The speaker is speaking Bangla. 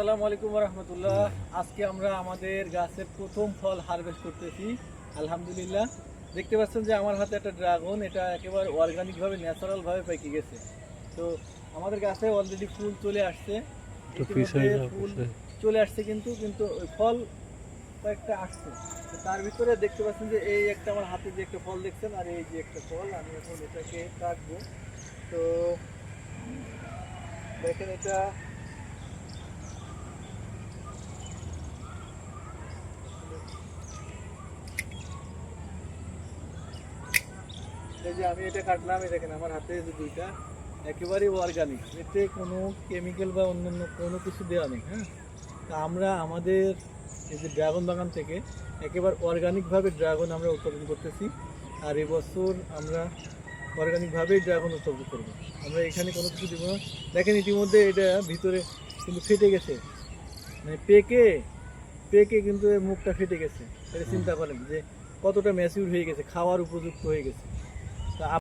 আসসালামু আলাইকুম রহমতুল্লাহ। আজকে আমরা আমাদের গাছের প্রথম ফল হারভেস্ট করতেছি আলহামদুলিল্লাহ। দেখতে পাচ্ছেন যে আমার হাতে একটা ড্রাগন, এটা একেবারে অর্গানিকভাবে ন্যাচারালভাবে পেকে গেছে। তো আমাদের গাছে অলরেডি ফুল চলে আসছে, ইতিমধ্যে ফুল চলে আসছে, কিন্তু কিন্তু ওই ফল কয়েকটা আসছে। তো তার ভিতরে দেখতে পাচ্ছেন যে এই একটা আমার হাতে যে একটা ফল দেখছেন, আর এই যে একটা ফল, আমি এখন এটাকে কাটবো। তো দেখেন, এটা এই যে আমি এটা কাটলাম, এই দেখেন আমার হাতে যে দুইটা একেবারেই অর্গানিক, এতে কোনো কেমিক্যাল বা অন্যান্য কোনো কিছু দেওয়া নেই। হ্যাঁ, তা আমরা আমাদের এই যে ড্রাগন বাগান থেকে একেবারে অর্গানিকভাবে ড্রাগন আমরা উৎপাদন করতেছি। আর এবছর আমরা অর্গানিকভাবেই ড্রাগন উৎপাদন করবো। আমরা এখানে কোনো কিছু দেবো না। দেখেন ইতিমধ্যে এটা ভিতরে কিন্তু ফেটে গেছে, মানে পেকে পেকে কিন্তু এর মুখটা ফেটে গেছে। এটা চিন্তা করেন যে কতটা ম্যাচিউর হয়ে গেছে, খাওয়ার উপযুক্ত হয়ে গেছে।